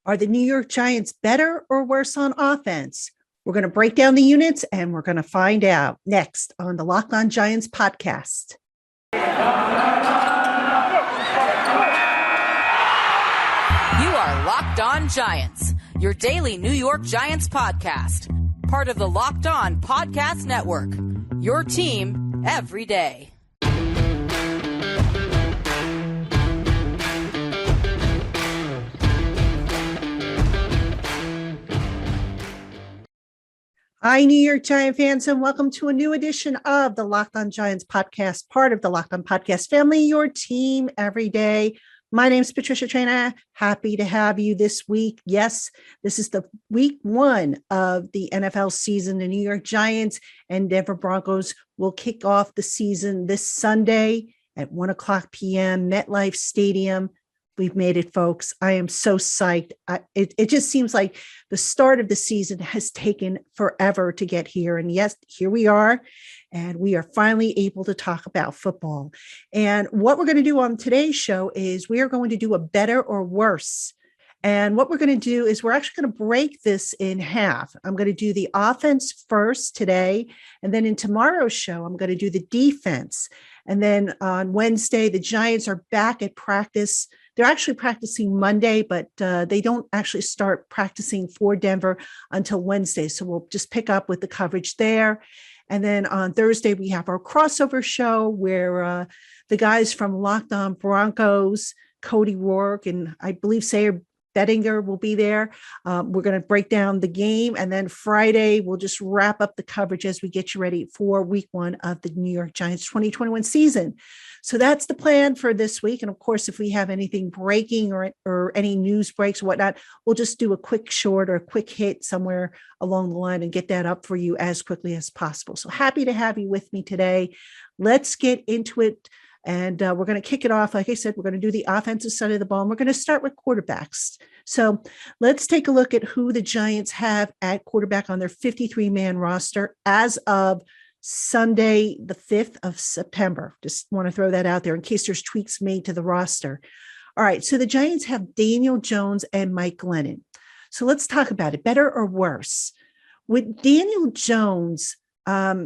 Are the New York Giants better or worse on offense? We're going to break down the units and we're going to find out next on the LockedOn Giants podcast. You are Locked On Giants, your daily New York Giants podcast, part of the Locked On Podcast Network, your team every day. Hi, New York Giant fans, and welcome to a new edition of the Locked On Giants podcast, part of the Locked On Podcast family, your team every day. My name is Patricia Traina. Happy to have you this week. Yes, this is the week one of the NFL season. The New York Giants and Denver Broncos will kick off the season this Sunday at 1 o'clock p.m. MetLife Stadium. We've made it, folks. I am so psyched. It just seems like the start of the season has taken forever to get here. And yes, here we are. And we are finally able to talk about football. And what we're going to do on today's show is we are going to do a better or worse. And what we're going to do is we're actually going to break this in half. I'm going to do the offense first today. And then in tomorrow's show, I'm going to do the defense. And then on Wednesday, the Giants are back at practice. They're actually practicing Monday, but they don't actually start practicing for Denver until Wednesday. So we'll just pick up with the coverage there. And then on Thursday, we have our crossover show where the guys from Locked On Broncos, Cody Rourke, and I believe Sayer Bettinger will be there. We're going to break down the game. And then Friday, we'll just wrap up the coverage as we get you ready for week one of the New York Giants 2021 season. So that's the plan for this week. And of course, if we have anything breaking or any news breaks or whatnot, we'll just do a quick short or a quick hit somewhere along the line and get that up for you as quickly as possible. So happy to have you with me today. Let's get into it. And we're going to kick it off. Like I said, we're going to do the offensive side of the ball. And we're going to start with quarterbacks. So let's take a look at who the Giants have at quarterback on their 53-man roster as of Sunday, the 5th of September. Just want to throw that out there in case there's tweaks made to the roster. All right. So the Giants have Daniel Jones and Mike Glennon. So let's talk about it. Better or worse? With Daniel Jones, I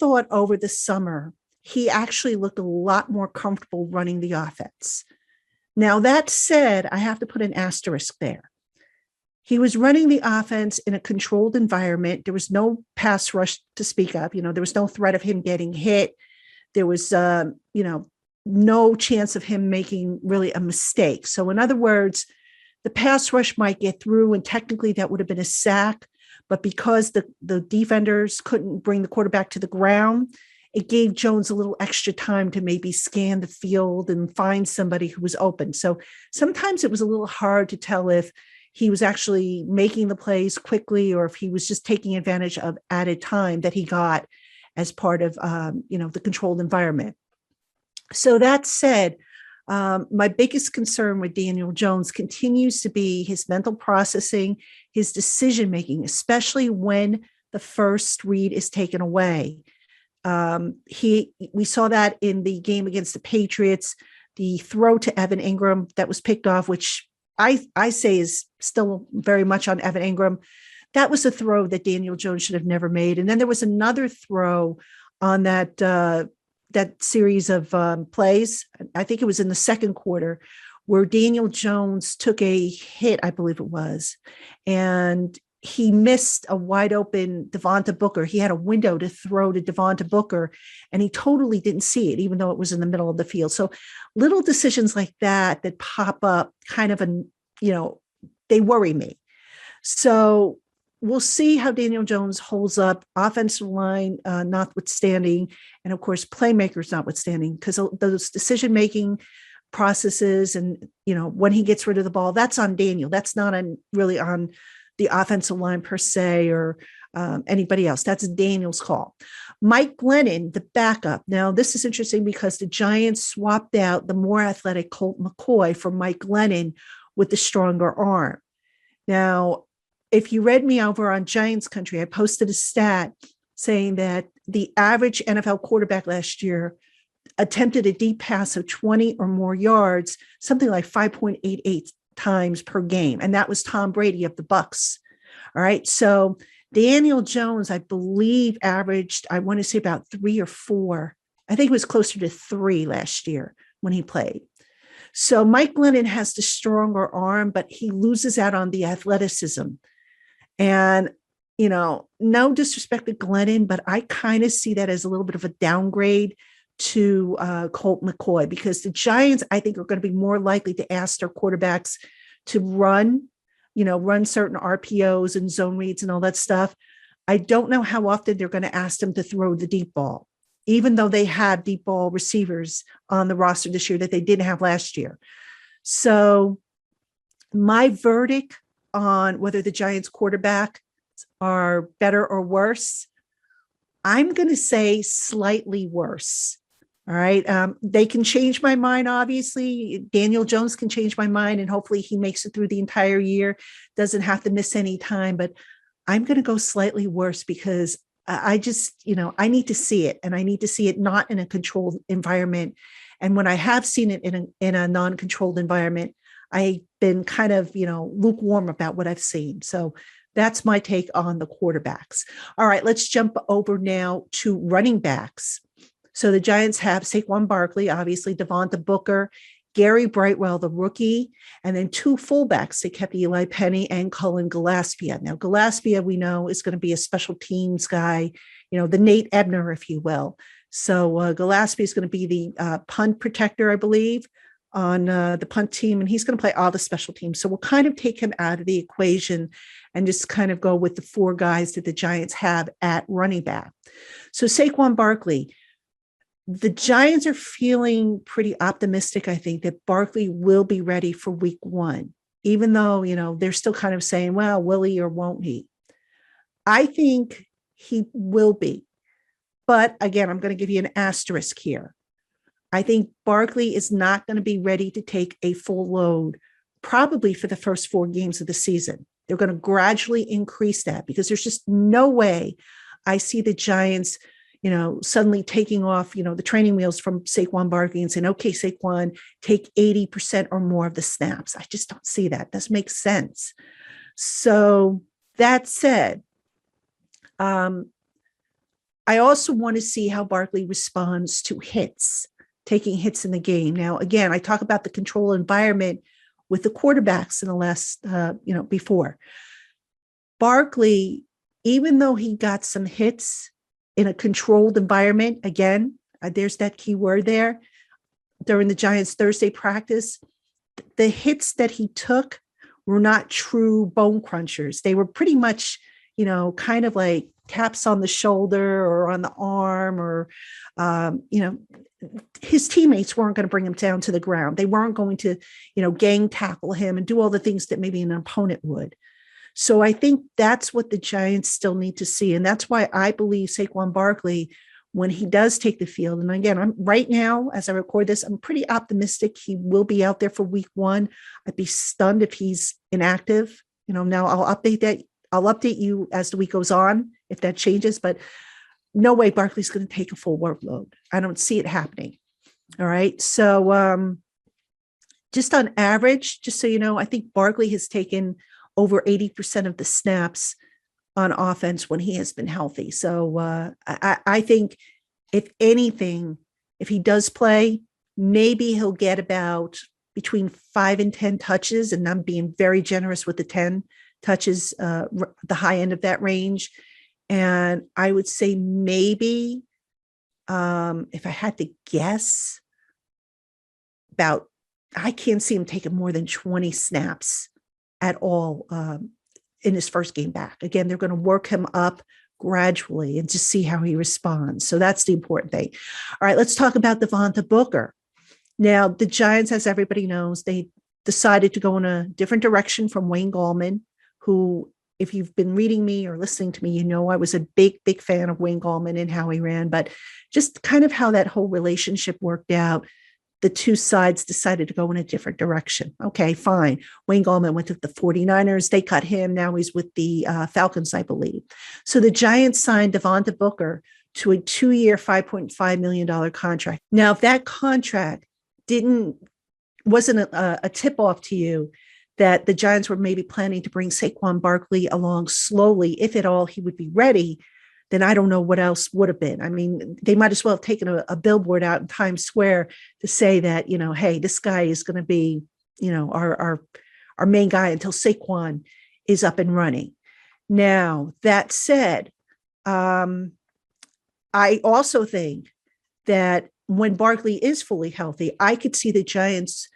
thought over the summer, he actually looked a lot more comfortable running the offense. Now, that said, I have to put an asterisk there. He was running the offense in a controlled environment. There was no pass rush to speak of. There was no threat of him getting hit. There was, no chance of him making really a mistake. So in other words, the pass rush might get through, and technically that would have been a sack. But because the defenders couldn't bring the quarterback to the ground, it gave Jones a little extra time to maybe scan the field and find somebody who was open. So sometimes it was a little hard to tell if he was actually making the plays quickly or if he was just taking advantage of added time that he got as part of, the controlled environment. So that said, my biggest concern with Daniel Jones continues to be his mental processing, his decision-making, especially when the first read is taken away. We saw that in the game against the Patriots, the throw to Evan Ingram that was picked off, which I say is still very much on Evan Ingram. That was a throw that Daniel Jones should have never made. And then there was another throw on that series of plays. I think it was in the second quarter where Daniel Jones took a hit, I believe it was, and he missed a wide open Vonta Booker. He had a window to throw to Vonta Booker, and he totally didn't see it, even though it was in the middle of the field. So little decisions like that pop up kind of, they worry me. So we'll see how Daniel Jones holds up, offensive line notwithstanding, and of course, playmakers notwithstanding, because those decision-making processes and, when he gets rid of the ball, that's on Daniel. That's not really on the offensive line per se or anybody else. That's Daniel's call. Mike Glennon, the backup. Now, this is interesting because the Giants swapped out the more athletic Colt McCoy for Mike Glennon with the stronger arm. Now, if you read me over on Giants Country, I posted a stat saying that the average NFL quarterback last year attempted a deep pass of 20 or more yards, something like 5.88 times per game. And that was Tom Brady of the Bucks. All right. So Daniel Jones, I believe, averaged, I want to say about 3 or 4. I think it was closer to 3 last year when he played. So Mike Glennon has the stronger arm, but he loses out on the athleticism. And, no disrespect to Glennon, but I kind of see that as a little bit of a downgrade to Colt McCoy, because the Giants, I think, are going to be more likely to ask their quarterbacks to run certain RPOs and zone reads and all that stuff. I don't know how often they're going to ask them to throw the deep ball, even though they have deep ball receivers on the roster this year that they didn't have last year. So my verdict on whether the Giants quarterback are better or worse, I'm going to say slightly worse. All right. They can change my mind. Obviously, Daniel Jones can change my mind, and hopefully he makes it through the entire year, doesn't have to miss any time. But I'm going to go slightly worse because I just, I need to see it, and I need to see it not in a controlled environment. And when I have seen it in a non-controlled environment, I've been kind of, lukewarm about what I've seen. So that's my take on the quarterbacks. All right, let's jump over now to running backs. So the Giants have Saquon Barkley, obviously, Vonta Booker, Gary Brightwell, the rookie, and then 2 fullbacks. They kept Eli Penny and Colin Johnson. Now, Johnson, we know, is going to be a special teams guy, the Nate Ebner, if you will. So Johnson is going to be the punt protector, I believe, on the punt team, and he's going to play all the special teams. So we'll kind of take him out of the equation and just kind of go with the 4 guys that the Giants have at running back. So Saquon Barkley, the Giants are feeling pretty optimistic, I think, that Barkley will be ready for week 1, even though, they're still kind of saying, well, will he or won't he? I think he will be. But again, I'm going to give you an asterisk here. I think Barkley is not going to be ready to take a full load, probably for the first 4 games of the season. They're going to gradually increase that because there's just no way I see the Giants suddenly taking off, the training wheels from Saquon Barkley and saying, okay, Saquon, take 80% or more of the snaps. I just don't see that. Doesn't make sense. So that said, I also want to see how Barkley responds to hits, taking hits in the game. Now, again, I talk about the control environment with the quarterbacks in the last, before. Barkley, even though he got some hits in a controlled environment, again, there's that key word there, during the Giants Thursday practice, the hits that he took were not true bone crunchers. They were pretty much, kind of like taps on the shoulder or on the arm, or, his teammates weren't going to bring him down to the ground. They weren't going to, gang tackle him and do all the things that maybe an opponent would. So I think that's what the Giants still need to see. And that's why I believe Saquon Barkley, when he does take the field, and again, I'm right now, as I record this, I'm pretty optimistic he will be out there for week 1. I'd be stunned if he's inactive. Now I'll update that. I'll update you as the week goes on if that changes, but no way Barkley's going to take a full workload. I don't see it happening. All right. So just on average, just so you know, I think Barkley has taken over 80% of the snaps on offense when he has been healthy. So I think, if anything, if he does play, maybe he'll get about between 5 and 10 touches, and I'm being very generous with the 10 touches, the high end of that range. And I would say maybe, if I had to guess, I can't see him taking more than 20 snaps at all in his first game back. Again, they're going to work him up gradually and just see how he responds. So that's the important thing. All right, let's talk about Vonta Booker. Now, the Giants, as everybody knows, they decided to go in a different direction from Wayne Gallman, who, if you've been reading me or listening to me, I was a big, big fan of Wayne Gallman and how he ran, but just kind of how that whole relationship worked out. The 2 sides decided to go in a different direction. Okay, fine. Wayne Gallman went to the 49ers. They cut him. Now he's with the Falcons, I believe. So the Giants signed Vonta Booker to a 2-year, $5.5 million contract. Now, if that contract wasn't a tip-off to you that the Giants were maybe planning to bring Saquon Barkley along slowly, if at all he would be ready, then I don't know what else would have been. I mean, they might as well have taken a billboard out in Times Square to say that, hey, this guy is going to be, our main guy until Saquon is up and running. Now, that said, I also think that when Barkley is fully healthy, I could see the Giants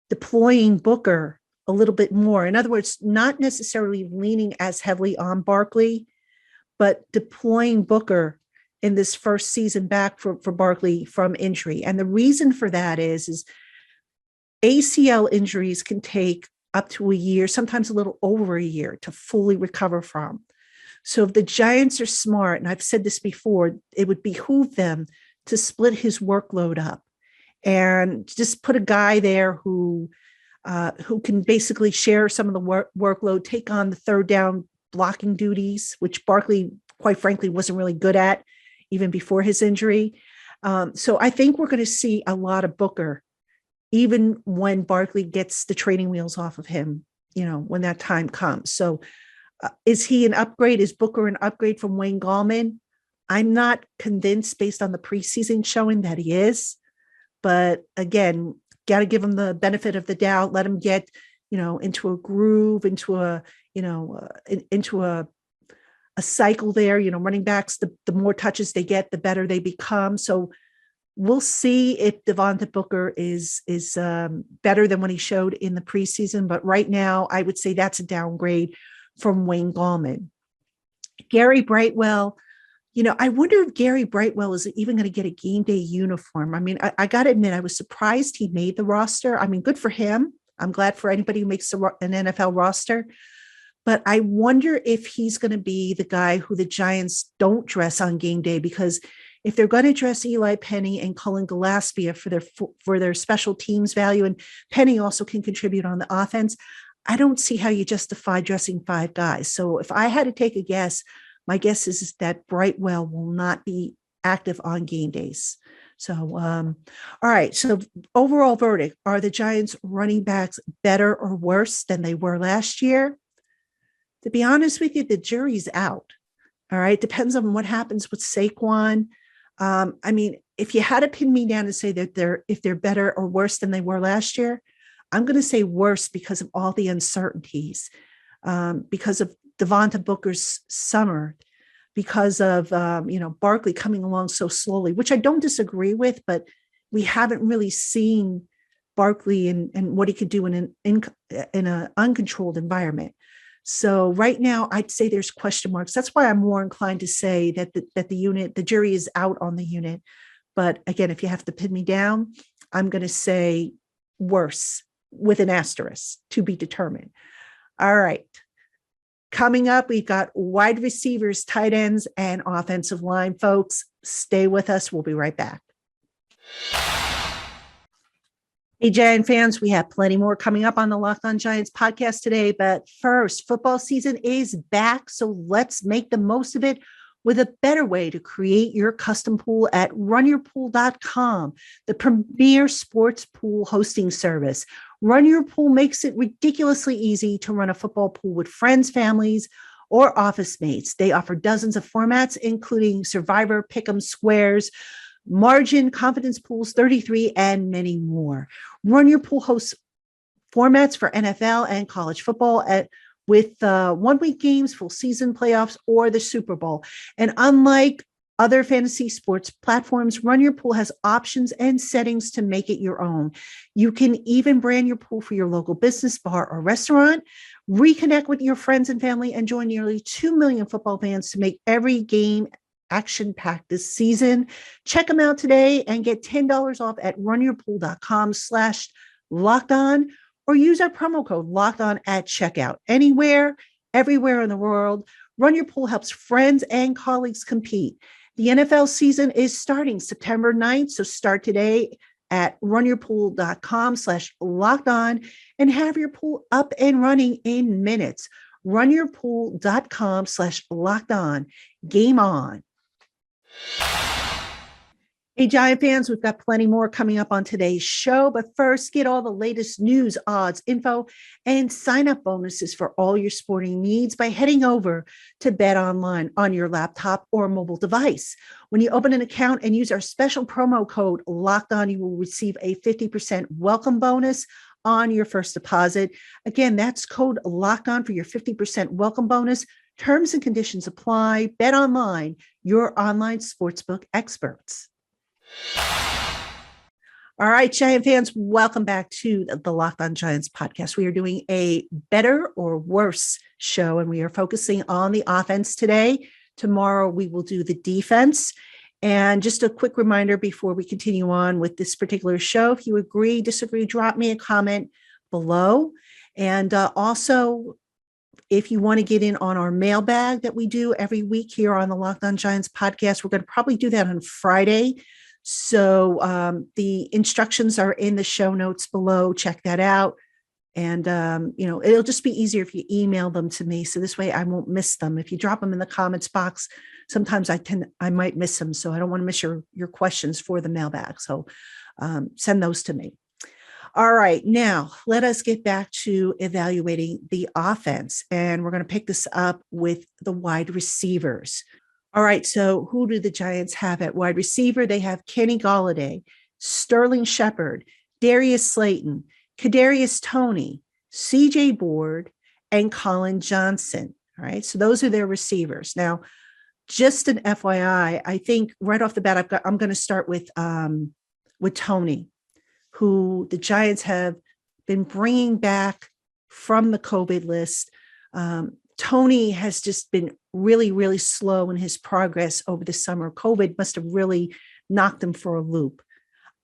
deploying Booker a little bit more. In other words, not necessarily leaning as heavily on Barkley, but deploying Booker in this first season back for Barkley from injury. And the reason for that is ACL injuries can take up to a year, sometimes a little over a year to fully recover from. So if the Giants are smart, and I've said this before, it would behoove them to split his workload up and just put a guy there who can basically share some of the workload, take on the third down blocking duties, which Barkley, quite frankly, wasn't really good at even before his injury. So I think we're going to see a lot of Booker, even when Barkley gets the training wheels off of him, when that time comes. So is he an upgrade? Is Booker an upgrade from Wayne Gallman? I'm not convinced based on the preseason showing that he is. But again, got to give him the benefit of the doubt, let him get, into a groove, into a cycle there. Running backs, the more touches they get, the better they become. So we'll see if Vonta Booker is better than what he showed in the preseason. But right now, I would say that's a downgrade from Wayne Gallman. Gary Brightwell, I wonder if Gary Brightwell is even going to get a game day uniform. I mean, I got to admit, I was surprised he made the roster. I mean, good for him. I'm glad for anybody who makes an NFL roster. But I wonder if he's going to be the guy who the Giants don't dress on game day, because if they're going to dress Eli Penny and Colin Johnson for their special teams value, and Penny also can contribute on the offense, I don't see how you justify dressing five guys. So if I had to take a guess, my guess is that Brightwell will not be active on game days. So, all right. So overall verdict, are the Giants running backs better or worse than they were last year? To be honest with you, the jury's out. All right. Depends on what happens with Saquon. I mean, if you had to pin me down and say that if they're better or worse than they were last year, I'm going to say worse because of all the uncertainties, because of Vonta Booker's summer, because of, Barkley coming along so slowly, which I don't disagree with, but we haven't really seen Barkley and what he could do in an uncontrolled environment. So right now, I'd say there's question marks. That's why I'm more inclined to say that the jury is out on the unit. But again, if you have to pin me down, I'm going to say worse with an asterisk, to be determined. All right. Coming up, we've got wide receivers, tight ends, and offensive line, folks. Stay with us. We'll be right back. Hey, Giant fans, we have plenty more coming up on the LockedOn Giants podcast today. But first, football season is back, so let's make the most of it with a better way to create your custom pool at runyourpool.com, the premier sports pool hosting service. Run Your Pool makes it ridiculously easy to run a football pool with friends, families, or office mates. They offer dozens of formats, including Survivor, Pick'em, Squares, Margin, Confidence Pools, 33, and many more. Run Your Pool hosts formats for NFL and college football with 1 week games, full season playoffs, or the Super Bowl. And unlike other fantasy sports platforms, Run Your Pool has options and settings to make it your own. You can even brand your pool for your local business, bar, or restaurant. Reconnect with your friends and family and join nearly 2 million football fans to make every game action-packed this season. Check them out today and get $10 off at runyourpool.com/lockedon, or use our promo code LockedOn at checkout. Anywhere, everywhere in the world, Run Your Pool helps friends and colleagues compete. The NFL season is starting September 9th, so start today at runyourpool.com/lockedon and have your pool up and running in minutes. Runyourpool.com/lockedon. Game on. Hey, Giant fans, we've got plenty more coming up on today's show. But first, get all the latest news, odds, info, and sign up bonuses for all your sporting needs by heading over to Bet Online on your laptop or mobile device. When you open an account and use our special promo code LOCKEDON, you will receive a 50% welcome bonus on your first deposit. Again, that's code LOCKEDON for your 50% welcome bonus. Terms and conditions apply. Bet Online, your online sportsbook experts. All right, Giant fans, welcome back to the LockedOn Giants podcast. We are doing a better or worse show, and we are focusing on the offense today. Tomorrow, we will do the defense. And just a quick reminder before we continue on with this particular show, if you agree, disagree, drop me a comment below. And also, if you want to get in on our mailbag that we do every week here on the LockedOn Giants podcast, we're going to probably do that on Friday. So the instructions are in the show notes below. Check that out. And, it'll just be easier if you email them to me. So this way I won't miss them. If you drop them in the comments box, sometimes I might miss them. So I don't want to miss your questions for the mailbag. So send those to me. All right. Now let us get back to evaluating the offense. And we're going to pick this up with the wide receivers. All right, so who do the Giants have at wide receiver? They have Kenny Galladay, Sterling Shepard, Darius Slayton, Kadarius Toney, CJ Board, and Colin Johnson. All right, so those are their receivers. Now, just an FYI, I think right off the bat, I'm going to start with Toney, who the Giants have been bringing back from the COVID list. Toney has just been really, really slow in his progress over the summer. COVID must have really knocked him for a loop.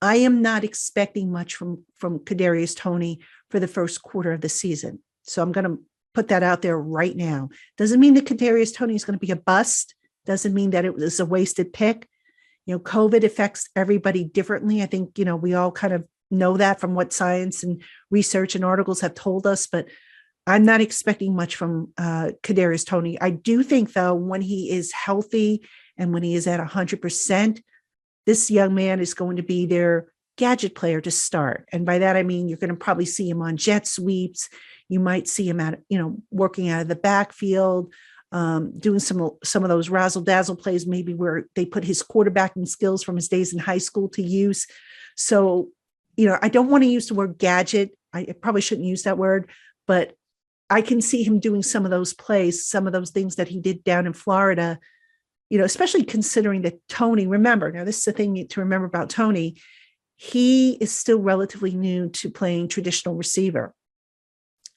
I am not expecting much from Kadarius Toney for the first quarter of the season. So I'm going to put that out there right now. Doesn't mean that Kadarius Toney is going to be a bust. Doesn't mean that it was a wasted pick. COVID affects everybody differently. I think, we all kind of know that from what science and research and articles have told us, but I'm not expecting much from Kadarius Toney. I do think, though, when he is healthy and when he is at 100%, this young man is going to be their gadget player to start. And by that, I mean, you're going to probably see him on jet sweeps. You might see him working out of the backfield, doing some of those razzle dazzle plays, maybe where they put his quarterbacking skills from his days in high school to use. So, I don't want to use the word gadget. I probably shouldn't use that word, but I can see him doing some of those plays, some of those things that he did down in Florida, especially considering that Toney, remember, now this is the thing to remember about Toney, he is still relatively new to playing traditional receiver.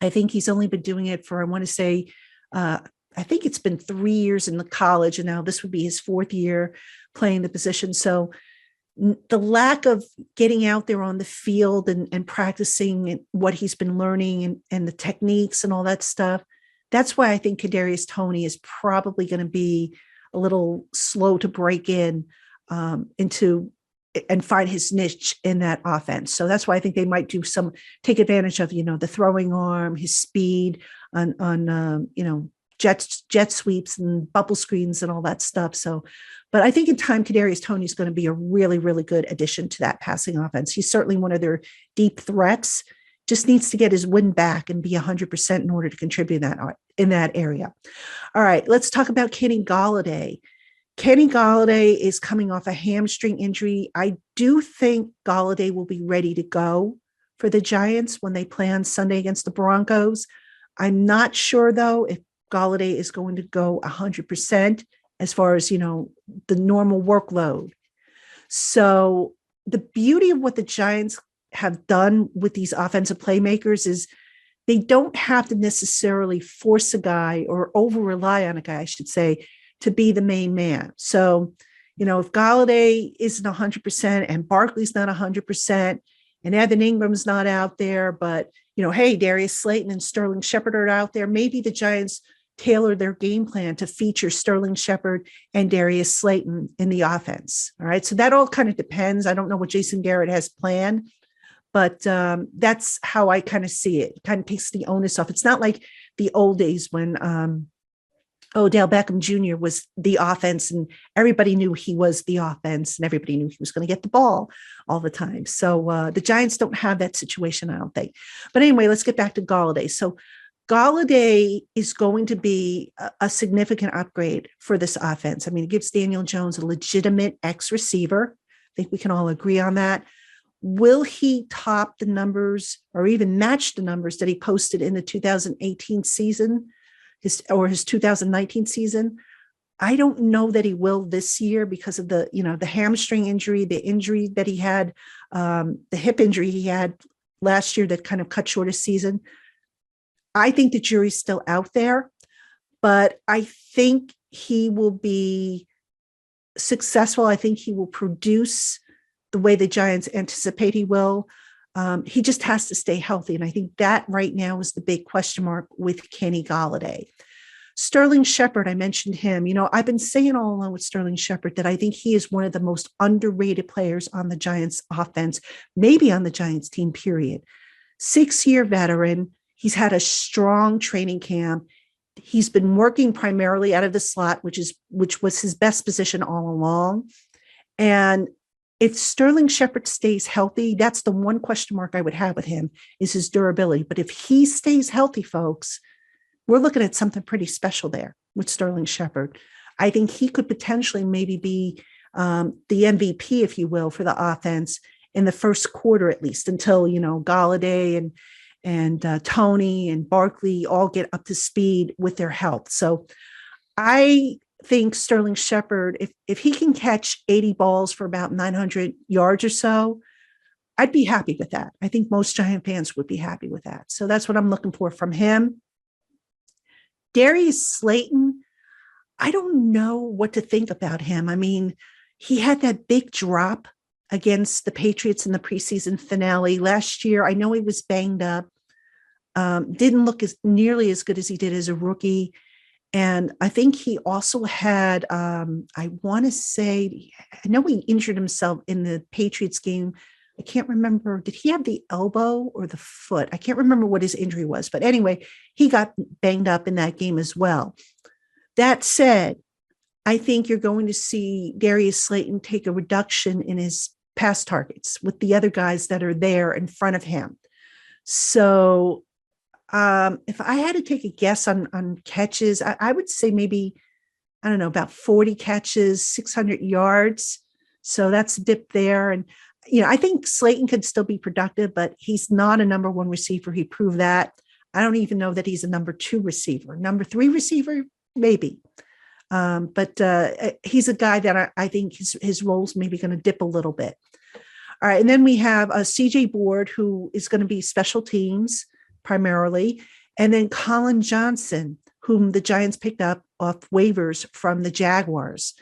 I think he's only been doing it for, I want to say, I think it's been 3 years in the college, and now this would be his fourth year playing the position. So the lack of getting out there on the field and practicing what he's been learning and the techniques and all that stuff, that's why I think Kadarius Toney is probably going to be a little slow to break into and find his niche in that offense. So that's why I think they might take advantage of, the throwing arm, his speed on jet sweeps and bubble screens and all that stuff. So, but I think in time, Kadarius Toney is going to be a really, really good addition to that passing offense. He's certainly one of their deep threats, just needs to get his wind back and be 100% in order to contribute in that area. All right, let's talk about Kenny Galladay. Kenny Galladay is coming off a hamstring injury. I do think Galladay will be ready to go for the Giants when they play on Sunday against the Broncos. I'm not sure, though, if Galladay is going to go 100% as far as, the normal workload. So the beauty of what the Giants have done with these offensive playmakers is they don't have to necessarily force a guy or over rely on a guy, I should say, to be the main man. So, if Galladay isn't 100% and Barkley's not 100% and Evan Ingram's not out there, but, hey, Darius Slayton and Sterling Shepard are out there, maybe the Giants tailor their game plan to feature Sterling Shepard and Darius Slayton in the offense. All right. So that all kind of depends. I don't know what Jason Garrett has planned, but that's how I kind of see it. It kind of takes the onus off. It's not like the old days when Odell Beckham Jr. was the offense, and everybody knew he was the offense, and everybody knew he was going to get the ball all the time. So the Giants don't have that situation, I don't think. But anyway, let's get back to Galladay. So Galladay is going to be a significant upgrade for this offense. I mean, it gives Daniel Jones a legitimate X receiver. I think we can all agree on that. Will he top the numbers or even match the numbers that he posted in the 2018 season? His 2019 season? I don't know that he will this year because of the hamstring injury, the injury that he had, the hip injury he had last year that kind of cut short his season. I think the jury's still out there, but I think he will be successful. I think he will produce the way the Giants anticipate he will. He just has to stay healthy. And I think that right now is the big question mark with Kenny Galladay. Sterling Shepard, I mentioned him. I've been saying all along with Sterling Shepard that I think he is one of the most underrated players on the Giants offense, maybe on the Giants team, period. 6-year veteran. He's had a strong training camp. He's been working primarily out of the slot, which was his best position all along. And if Sterling Shepard stays healthy, that's the one question mark I would have with him is his durability. But if he stays healthy, folks, we're looking at something pretty special there with Sterling Shepard. I think he could potentially maybe be the MVP, if you will, for the offense in the first quarter, at least until, Galladay and Tony and Barkley all get up to speed with their health. So I think Sterling Shepard, if he can catch 80 balls for about 900 yards or so, I'd be happy with that. I think most Giant fans would be happy with that. So that's what I'm looking for from him. Darius Slayton, I don't know what to think about him. I mean, he had that big drop against the Patriots in the preseason finale last year. I know he was banged up, didn't look nearly as good as he did as a rookie. And I think he also had, I want to say, I know he injured himself in the Patriots game. I can't remember. Did he have the elbow or the foot? I can't remember what his injury was. But anyway, he got banged up in that game as well. That said, I think you're going to see Darius Slayton take a reduction in his pass targets with the other guys that are there in front of him. So if I had to take a guess on catches, I would say maybe, I don't know, about 40 catches, 600 yards. So that's a dip there. And, I think Slayton could still be productive, but he's not a number one receiver. He proved that. I don't even know that he's a number 2 receiver. Number 3 receiver, maybe. But he's a guy that I think his role's maybe going to dip a little bit. All right. And then we have CJ Board, who is going to be special teams primarily. And then Colin Johnson, whom the Giants picked up off waivers from the Jaguars.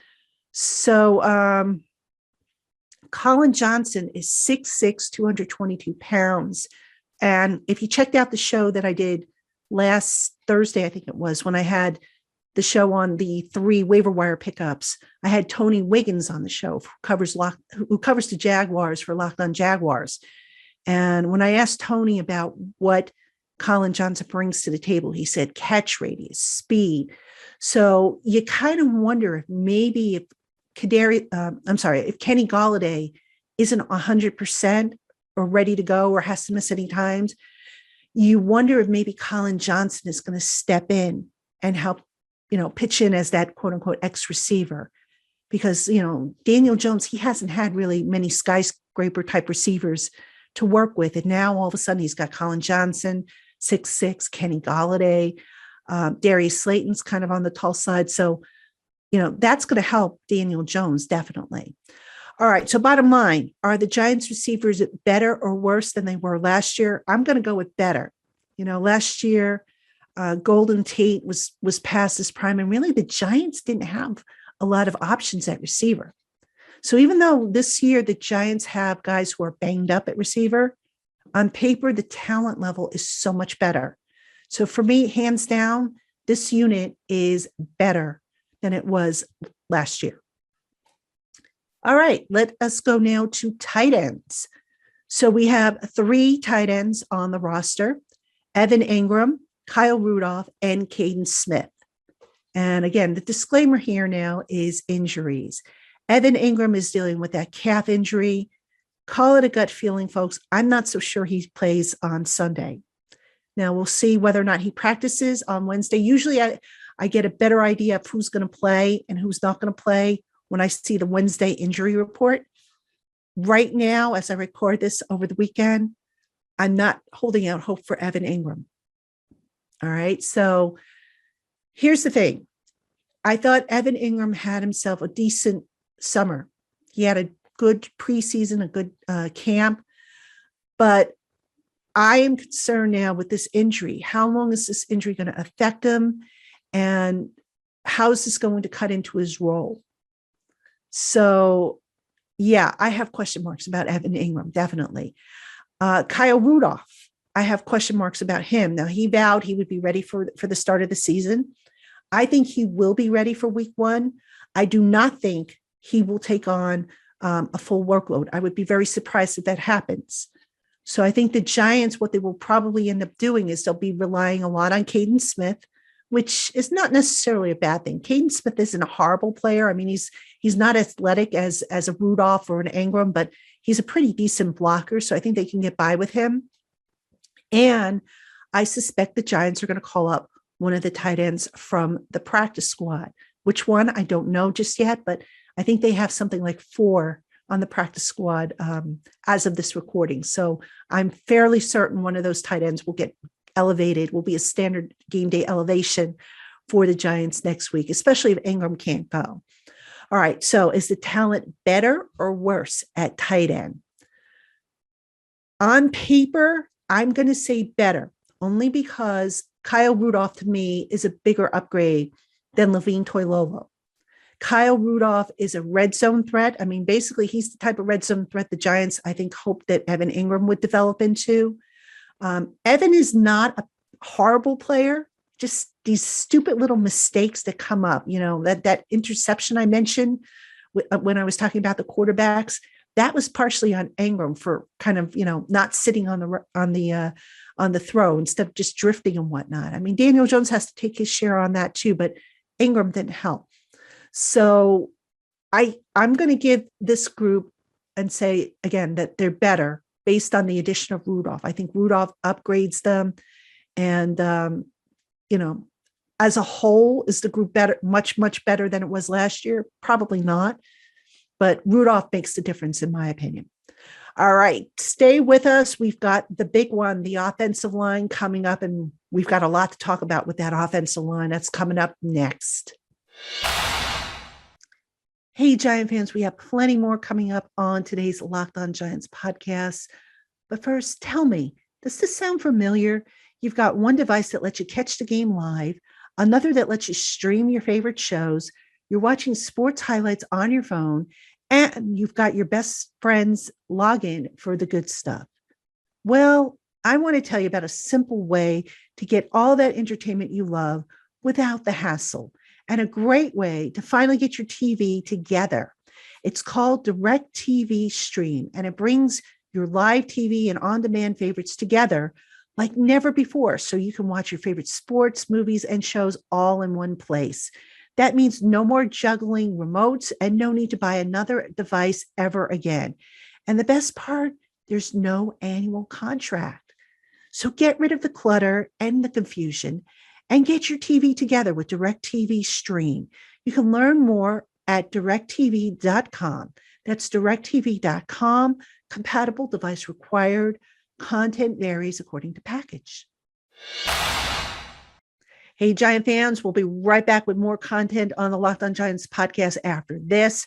So Colin Johnson is 6'6", 222 pounds. And if you checked out the show that I did last Thursday, I think it was, when I had the show on the 3 waiver wire pickups, I had Tony Wiggins on the show, who covers the Jaguars for LockedOn Jaguars. And when I asked Tony about what Colin Johnson brings to the table, he said catch radius, speed. So you kind of wonder if maybe if Kenny Galladay isn't 100% or ready to go or has to miss any times, you wonder if maybe Colin Johnson is going to step in and help, pitch in as that quote unquote X receiver. Because, Daniel Jones, he hasn't had really many skyscraper type receivers to work with. And now all of a sudden he's got Colin Johnson, 6'6", Kenny Galladay, Darius Slayton's kind of on the tall side. So, that's going to help Daniel Jones, definitely. All right. So bottom line, are the Giants receivers better or worse than they were last year? I'm going to go with better. Last year, Golden Tate was past his prime, and really the Giants didn't have a lot of options at receiver. So even though this year the Giants have guys who are banged up at receiver, on paper, the talent level is so much better. So for me, hands down, this unit is better than it was last year. All right, let us go now to tight ends. So we have 3 tight ends on the roster: Evan Ingram, Kyle Rudolph, and Kaden Smith. And again, the disclaimer here now is injuries. Evan Ingram is dealing with that calf injury. Call it a gut feeling, folks. I'm not so sure he plays on Sunday. Now we'll see whether or not he practices on Wednesday. Usually I get a better idea of who's going to play and who's not going to play when I see the Wednesday injury report. Right now, as I record this over the weekend, I'm not holding out hope for Evan Ingram. All right. So here's the thing. I thought Evan Ingram had himself a decent summer. He had a good preseason, a good camp, but I am concerned now with this injury. How long is this injury going to affect him? And how is this going to cut into his role? So, yeah, I have question marks about Evan Ingram, definitely. Kyle Rudolph, I have question marks about him. Now, he vowed he would be ready for the start of the season. I think he will be ready for week 1. I do not think he will take on a full workload. I would be very surprised if that happens. So I think the Giants, what they will probably end up doing is they'll be relying a lot on Kaden Smith, which is not necessarily a bad thing. Kaden Smith isn't a horrible player. I mean, he's not athletic as a Rudolph or an Ingram, but he's a pretty decent blocker. So I think they can get by with him. And I suspect the Giants are going to call up one of the tight ends from the practice squad. Which one? I don't know just yet, but I think they have something like 4 on the practice squad as of this recording. So I'm fairly certain one of those tight ends will get elevated, will be a standard game day elevation for the Giants next week, especially if Ingram can't go. All right. So is the talent better or worse at tight end? On paper, I'm going to say better, only because Kyle Rudolph to me is a bigger upgrade than Levine Toilolo. Kyle Rudolph is a red zone threat. I mean, basically, he's the type of red zone threat the Giants, I think, hope that Evan Ingram would develop into. Evan is not a horrible player, just these stupid little mistakes that come up. You know, that interception I mentioned when I was talking about the quarterbacks, that was partially on Ingram for kind of, not sitting on the throw instead of just drifting and whatnot. I mean, Daniel Jones has to take his share on that too, but Ingram didn't help. So I'm going to give this group and say, again, that they're better based on the addition of Rudolph. I think Rudolph upgrades them. And, as a whole, is the group better, much, much better than it was last year? Probably not. But Rudolph makes the difference, in my opinion. All right, stay with us. We've got the big one, the offensive line coming up, and we've got a lot to talk about with that offensive line. That's coming up next. Hey, Giant fans, we have plenty more coming up on today's Locked On Giants podcast. But first, tell me, does this sound familiar? You've got one device that lets you catch the game live, another that lets you stream your favorite shows. You're watching sports highlights on your phone, and you've got your best friend's login for the good stuff. Well, I want to tell you about a simple way to get all that entertainment you love without the hassle, and a great way to finally get your TV together. It's called DirecTV Stream, and it brings your live TV and on-demand favorites together like never before, so you can watch your favorite sports, movies, and shows all in one place. That means no more juggling remotes and no need to buy another device ever again. And the best part, there's no annual contract. So get rid of the clutter and the confusion and get your TV together with DirecTV Stream. You can learn more at directtv.com. That's directtv.com. Compatible device required. Content varies according to package. Hey, Giant fans, we'll be right back with more content on the Locked On Giants podcast after this.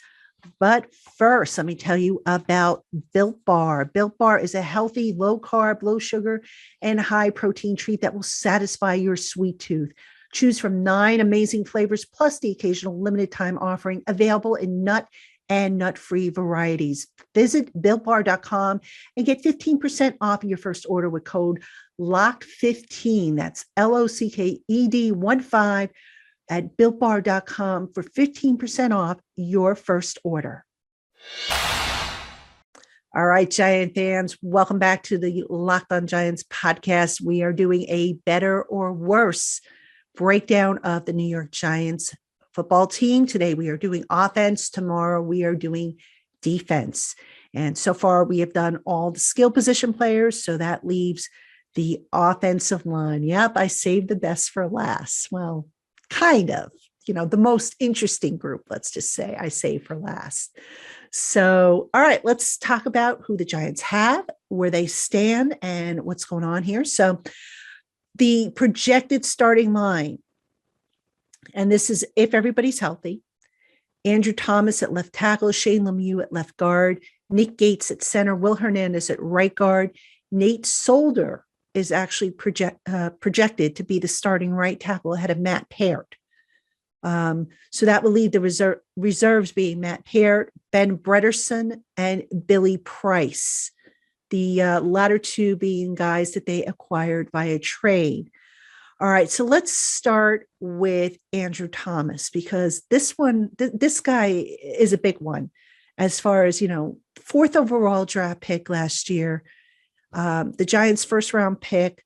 But first, let me tell you about Built Bar. Built Bar is a healthy, low-carb, low-sugar, and high-protein treat that will satisfy your sweet tooth. Choose from 9 amazing flavors, plus the occasional limited-time offering available in nut and nut-free varieties. Visit BuiltBar.com and get 15% off your first order with code LOCKED15. That's LOCKED15 at BuiltBar.com for 15% off your first order. All right, Giant fans, welcome back to the Locked On Giants podcast. We are doing a better or worse breakdown of the New York Giants football team. Today we are doing offense. Tomorrow we are doing defense. And so far we have done all the skill position players. So that leaves the offensive line. Yep, I saved the best for last. Well, kind of, the most interesting group, let's just say I saved for last. So, all right, let's talk about who the Giants have, where they stand, and what's going on here. So the projected starting line, and this is if everybody's healthy: Andrew Thomas at left tackle, Shane Lemieux at left guard, Nick Gates at center, Will Hernandez at right guard. Nate Solder is actually projected to be the starting right tackle ahead of Matt Peart. So that will leave the reserves being Matt Peart, Ben Bredeson, and Billy Price. The latter two being guys that they acquired via trade. All right, so let's start with Andrew Thomas, because this guy is a big one as far as, fourth overall draft pick last year, the Giants' first round pick,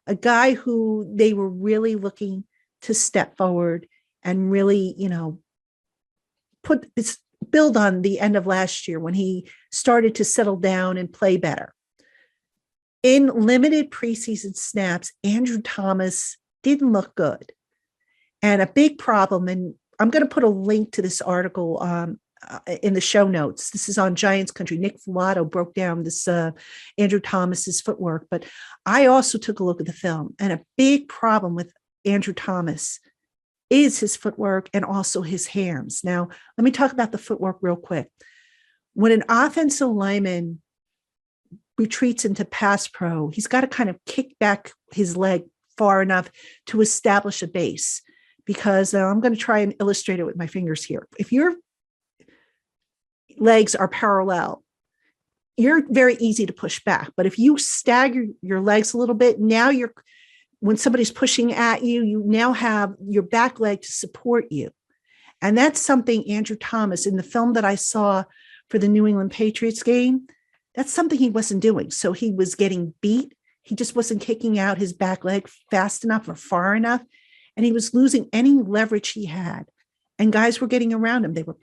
a guy who they were really looking to step forward and really, build on the end of last year when he started to settle down and play better. In limited preseason snaps, Andrew Thomas didn't look good. And a big problem, and I'm going to put a link to this article in the show notes. This is on Giants Country. Nick Volato broke down this Andrew Thomas's footwork, but I also took a look at the film, and a big problem with Andrew Thomas is his footwork and also his hands. Now, let me talk about the footwork real quick. When an offensive lineman retreats into pass pro, he's got to kind of kick back his leg far enough to establish a base, because I'm going to try and illustrate it with my fingers here. If your legs are parallel, you're very easy to push back. But if you stagger your legs a little bit, now when somebody's pushing at you, you now have your back leg to support you. And that's something Andrew Thomas, in the film that I saw for the New England Patriots game, that's something he wasn't doing. So he was getting beat. He just wasn't kicking out his back leg fast enough or far enough. And he was losing any leverage he had. And guys were getting around him. They were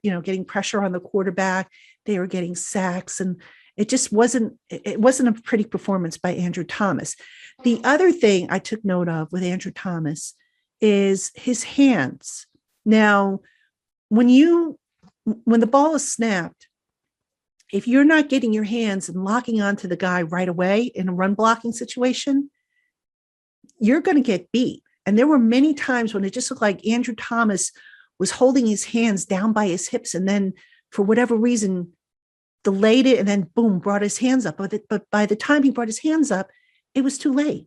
getting pressure on the quarterback. They were getting sacks. And it wasn't a pretty performance by Andrew Thomas. The other thing I took note of with Andrew Thomas is his hands. Now, when the ball is snapped, if you're not getting your hands and locking onto the guy right away in a run blocking situation, you're going to get beat. And there were many times when it just looked like Andrew Thomas was holding his hands down by his hips, and then for whatever reason delayed it, and then boom, brought his hands up. But by the time he brought his hands up, it was too late.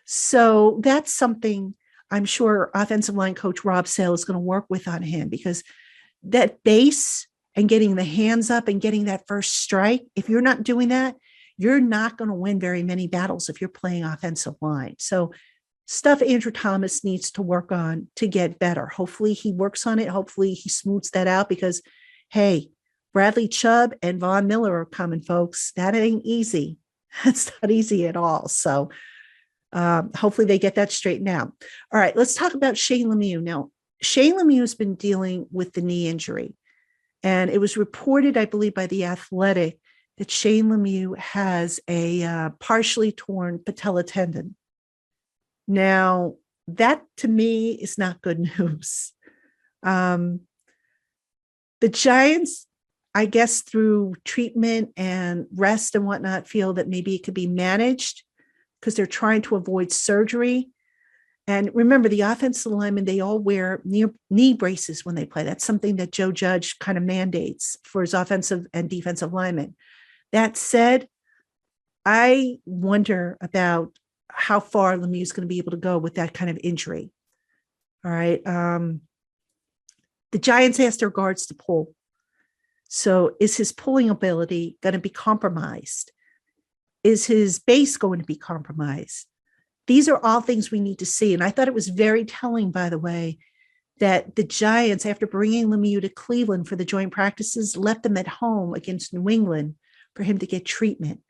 So that's something I'm sure offensive line coach Rob Sale is going to work with on him, because that base and getting the hands up and getting that first strike, if you're not doing that, you're not going to win very many battles if you're playing offensive line. So stuff Andrew Thomas needs to work on to get better. Hopefully he works on it. Hopefully he smooths that out, because, hey, Bradley Chubb and Von Miller are coming, folks. That ain't easy. That's not easy at all. So hopefully they get that straightened out. All right, let's talk about Shane Lemieux. Now, Shane Lemieux has been dealing with the knee injury. And it was reported, I believe, by The Athletic that Shane Lemieux has a partially torn patella tendon. Now, that to me is not good news. The Giants, I guess, through treatment and rest and whatnot, feel that maybe it could be managed because they're trying to avoid surgery. And remember, the offensive linemen, they all wear knee braces when they play. That's something that Joe Judge kind of mandates for his offensive and defensive linemen. That said, I wonder about how far Lemieux is going to be able to go with that kind of injury. All right. The Giants asked their guards to pull. So is his pulling ability going to be compromised? Is his base going to be compromised? These are all things we need to see. And I thought it was very telling, by the way, that the Giants, after bringing Lemieux to Cleveland for the joint practices, left him at home against New England for him to get treatment.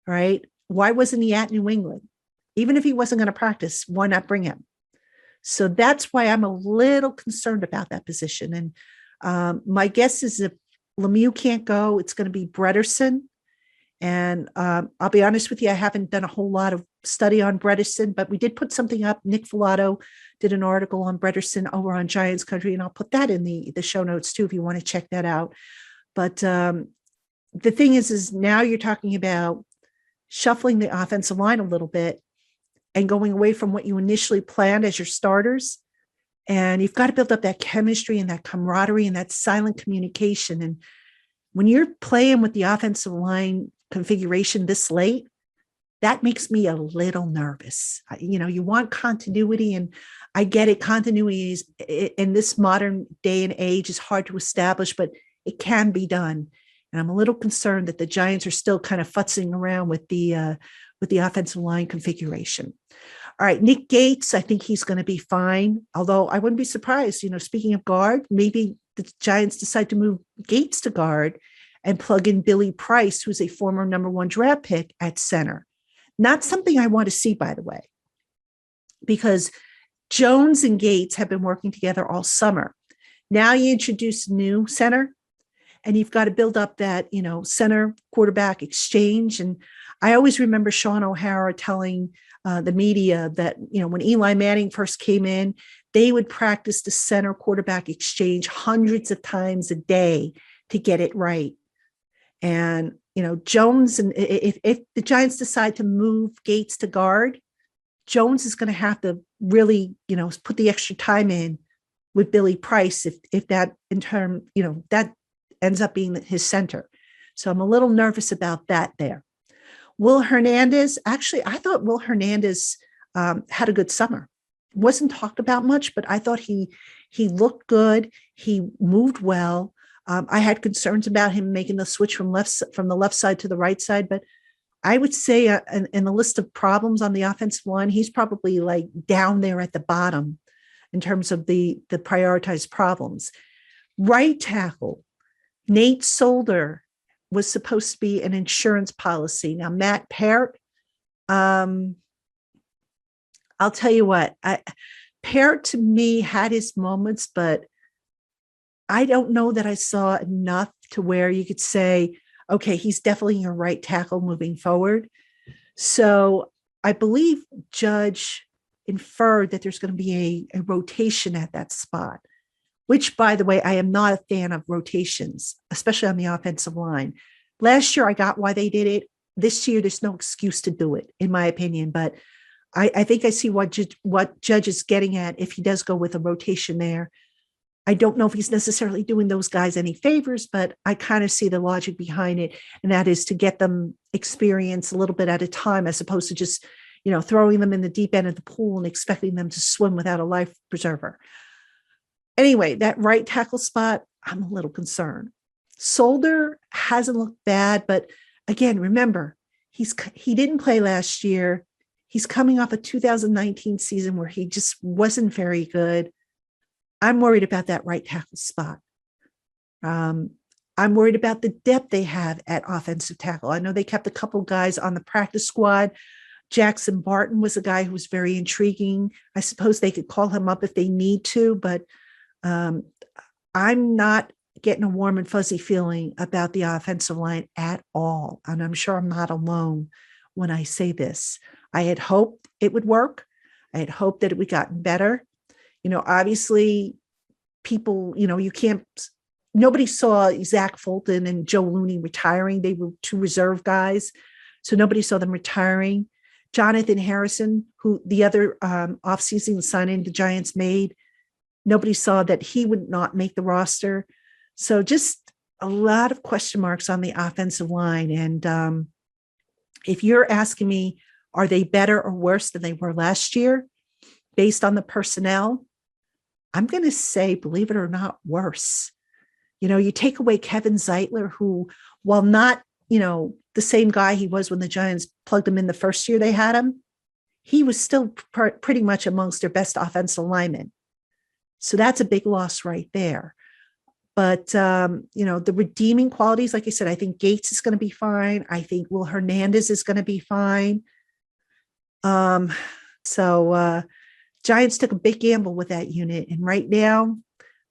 All right. Why wasn't he at New England? Even if he wasn't going to practice, why not bring him? So that's why I'm a little concerned about that position. And my guess is if Lemieux can't go, it's going to be Bredeson. And I'll be honest with you, I haven't done a whole lot of study on Bredeson, but we did put something up. Nick Filato did an article on Bredeson over on Giants Country, and I'll put that in the show notes too if you want to check that out. But the thing is now you're talking about shuffling the offensive line a little bit and going away from what you initially planned as your starters. And you've got to build up that chemistry and that camaraderie and that silent communication. And when you're playing with the offensive line configuration this late, that makes me a little nervous. You want continuity, and I get it. Continuity is in this modern day and age is hard to establish, but it can be done. And I'm a little concerned that the Giants are still kind of futzing around with the offensive line configuration. All right, Nick Gates, I think he's going to be fine. Although I wouldn't be surprised, speaking of guard, maybe the Giants decide to move Gates to guard and plug in Billy Price, who's a former number 1 draft pick at center. Not something I want to see, by the way, because Jones and Gates have been working together all summer. Now you introduce a new center, and you've got to build up that, center quarterback exchange. And I always remember Sean O'Hara telling the media that, when Eli Manning first came in, they would practice the center quarterback exchange hundreds of times a day to get it right. And, Jones, and if the Giants decide to move Gates to guard, Jones is going to have to really, put the extra time in with Billy Price if that in turn, that ends up being his center. So I'm a little nervous about that there. Will Hernandez, actually, I thought Will Hernandez had a good summer. Wasn't talked about much, but I thought he looked good. He moved well. I had concerns about him making the switch from the left side to the right side, but I would say in the list of problems on the offensive line, he's probably like down there at the bottom in terms of the prioritized problems. Right tackle, Nate Solder was supposed to be an insurance policy. Now, Matt Parrott, I'll tell you what, Parrott to me had his moments, but I don't know that I saw enough to where you could say, okay, he's definitely your right tackle moving forward. So I believe Judge inferred that there's going to be a rotation at that spot, which, by the way, I am not a fan of rotations, especially on the offensive line. Last year, I got why they did it. This year, there's no excuse to do it, in my opinion. But I think I see what Judge is getting at if he does go with a rotation there. I don't know if he's necessarily doing those guys any favors, but I kind of see the logic behind it. And that is to get them experience a little bit at a time, as opposed to just, throwing them in the deep end of the pool and expecting them to swim without a life preserver. Anyway, that right tackle spot, I'm a little concerned. Solder hasn't looked bad, but again, remember, he didn't play last year. He's coming off a 2019 season where he just wasn't very good. I'm worried about that right tackle spot. I'm worried about the depth they have at offensive tackle. I know they kept a couple guys on the practice squad. Jackson Barton was a guy who was very intriguing. I suppose they could call him up if they need to, but I'm not getting a warm and fuzzy feeling about the offensive line at all. And I'm sure I'm not alone when I say this. I had hoped it would work. I had hoped that it would gotten better. Obviously people, nobody saw Zach Fulton and Joe Looney retiring. They were two reserve guys. So nobody saw them retiring. Jonathan Harrison, who the other offseason signing the Giants made, nobody saw that he would not make the roster. So just a lot of question marks on the offensive line. And if you're asking me, are they better or worse than they were last year based on the personnel? I'm going to say, believe it or not, worse. You take away Kevin Zeitler, who, while not, the same guy he was when the Giants plugged him in the first year they had him, he was still pretty much amongst their best offensive linemen. So that's a big loss right there. But, the redeeming qualities, like I said, I think Gates is going to be fine. I think Will Hernandez is going to be fine. So Giants took a big gamble with that unit. And right now,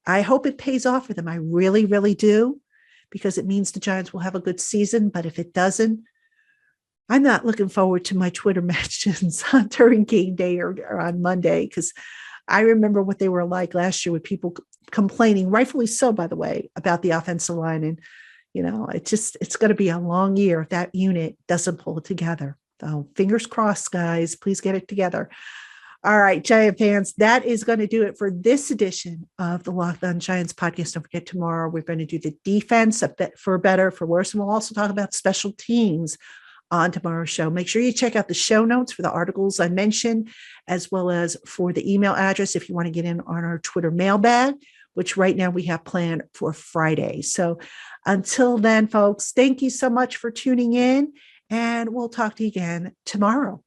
I hope it pays off for them. I really, really do, because it means the Giants will have a good season. But if it doesn't, I'm not looking forward to my Twitter mentions during game day or on Monday, because I remember what they were like last year with people complaining, rightfully so, by the way, about the offensive line. And, it's going to be a long year if that unit doesn't pull it together. So fingers crossed, guys, please get it together. All right, Giant fans, that is going to do it for this edition of the LockedOn Giants podcast. Don't forget, tomorrow we're going to do the defense, for better, for worse, and we'll also talk about special teams on tomorrow's show. Make sure you check out the show notes for the articles I mentioned, as well as for the email address if you want to get in on our Twitter mailbag, which right now we have planned for Friday. So until then, folks, thank you so much for tuning in, and we'll talk to you again tomorrow.